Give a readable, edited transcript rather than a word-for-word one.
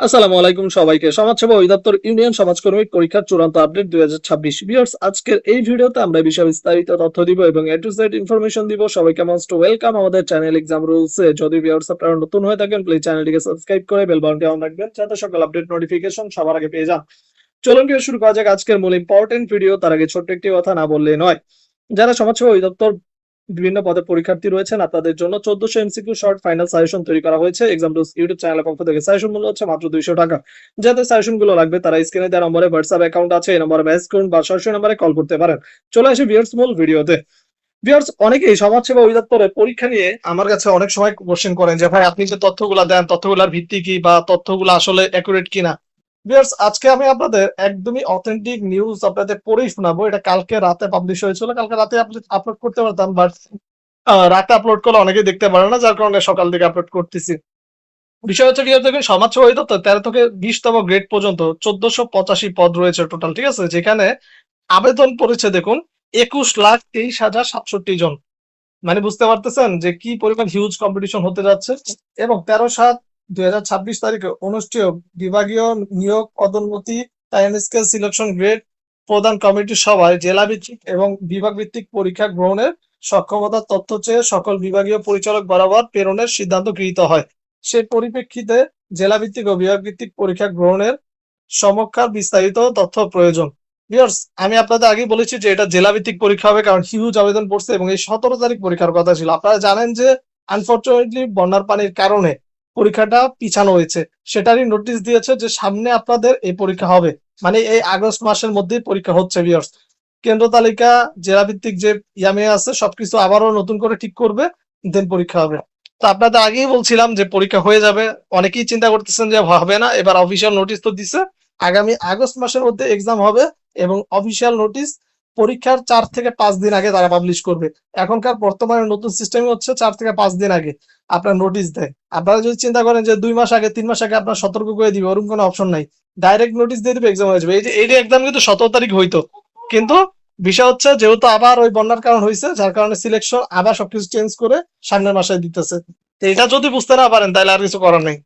আসসালামু আলাইকুম সবাইকে। সমাজসেবা অধিদপ্তর ইউনিয়ন সমাজকর্মী পরীক্ষার চূড়ান্ত আপডেট 2026 ভিউয়ার্স, আজকের এই ভিডিওতে আমরা এই বিষয়ে বিস্তারিত তথ্য দিব এবং এ টু জেড ইনফরমেশন দিব। সবাইকে মোস্ট ওয়েলকাম আমাদের চ্যানেল এক্সাম রুলস এ। যদি ভিউয়ার্স আপনারা নতুন হয়ে থাকেন প্লিজ চ্যানেলটিকে সাবস্ক্রাইব করে বেল বাটনটি অন রাখবেন যাতে সকল আপডেট নোটিফিকেশন সবার আগে পেয়ে যান। চলুন শুরু করা যাক আজকের মূল ইম্পর্টেন্ট ভিডিও। তার আগে ছোট্ট একটি কথা না বললেই নয়। যারা সমাজসেবা অধিদপ্তর বিভিন্ন পদে পরীক্ষার্থী রয়েছেন আপনাদের জন্য 1400 এমসিকিউ শর্ট ফাইনাল সাজেশন তৈরি করা হয়েছে এক্সাম রুলস ইউটিউব চ্যানেলের পক্ষ থেকে। সাজেশন মূল্য হচ্ছে মাত্র 200 টাকা। যাদের সাজেশন গুলো লাগবে তারা স্ক্রিনে দেওয়া নম্বরে হোয়াটসঅ্যাপ অ্যাকাউন্ট আছে, এই নম্বরে মেসেজ করুন বা সরাসরি নম্বরে কল করতে পারেন। চলে আসি ভিউয়ার্স মূল ভিডিওতে। ভিউয়ার্স, অনেকেই সমাজসেবা অধিদপ্তরের পরীক্ষা নিয়ে আমার কাছে অনেক সময় কোশ্চেন করেন যে ভাই আপনি যে তথ্যগুলো দেন তথ্যগুলোর ভিত্তি কি বা তথ্যগুলো আসলে অ্যাকুরেট কিনা। ভিউয়ার্স, আজকে আমি আপনাদের একদমই অথেন্টিক নিউজ আপনাদের পড়েই শোনাবো। এটা কালকে রাতে পাবলিশ হয়েছিল, কালকে রাতে আপলোড করতে পারতাম বাট রাতে আপলোড করলে অনেকেই দেখতে পারে না, যার কারণে সকাল থেকে আপলোড করতেছি। বিষয় হচ্ছে কি, দেখুন সমাজসেবা অধিদপ্তর 13 থেকে 20তম গ্রেড পর্যন্ত 1485 পদ রয়েছে টোটাল, ঠিক আছে, যেখানে আবেদন করেছে দেখুন 21,23,067 জন। মানে বুঝতে পারতেছেন যে কি পরিমাণ হিউজ কম্পিটিশন হতে যাচ্ছে। এবং 13/7/2026 তারিখে অনুষ্ঠেয় বিভাগীয় নিয়োগ পদোন্নতি টাইম স্কেল সিলেকশন গ্রেড প্রদান কমিটির সভায় জেলা ভিত্তিক এবং বিভাগ ভিত্তিক পরীক্ষা গ্রহণের সক্ষমতার তথ্য চেয়ে সকল বিভাগীয় পরিচালক বরাবর প্রেরণের সিদ্ধান্ত গৃহীত হয়। সেই পরিপ্রেক্ষিতে জেলা ভিত্তিক ও বিভাগ ভিত্তিক পরীক্ষা গ্রহণের সমীক্ষার বিস্তারিত তথ্য প্রয়োজন। ভিউয়ার্স, আমি আপনাদের আগেই বলেছি যে এটা জেলা ভিত্তিক পরীক্ষা হবে, কারণ হিউজ আবেদন পড়ছে এবং এই 17 তারিখ পরীক্ষার কথা ছিল। আপনারা জানেন যে আনফরচুনেটলি বন্যার পানির কারণে পরীক্ষাটা পিছানো হয়েছে। সেটারই নোটিশ দিয়েছে যে সামনে আপনাদের এই পরীক্ষা হবে, মানে এই আগস্ট মাসের মধ্যেই পরীক্ষা হচ্ছে। ভিউয়ার্স, কেন্দ্র তালিকা জেলা ভিত্তিক যে ইয়ামে আছে সবকিছু আবারও নতুন করে ঠিক করবে, দেন পরীক্ষা হবে। তো আপনাদের আগেই বলছিলাম যে পরীক্ষা হয়ে যাবে। অনেকেই চিন্তা করতেছেন যে হবে না, এবার অফিসিয়াল নোটিশ তো দিছে, আগামী আগস্ট মাসের মধ্যে এক্সাম হবে এবং অফিসিয়াল নোটিশ পরীক্ষার 4 থেকে 5 দিন আগে তারা পাবলিশ করবে। এখনকার বর্তমানে নতুন সিস্টেম হচ্ছে 4 থেকে 5 দিন আগে আপনার নোটিশ দেয়। আপনারা যদি চিন্তা করেন যে 2 মাস আগে 3 মাস আগে আপনার সতর্ক করে দিবে, ওরকম কোনো অপশন নাই। ডাইরেক্ট নোটিশ দিয়ে দিবে, এক্সাম হয়ে যাবে। এই যে এক্সাম কিন্তু 17 তারিখ হইতো, কিন্তু বিষয় হচ্ছে যেহেতু আবার ওই বন্যার কারণ হয়েছে, যার কারণে সিলেকশন আবার সবকিছু চেঞ্জ করে সামনের মাসে দিতেছে। তো এটা যদি বুঝতে না পারেন তাহলে আর কিছু করার নেই।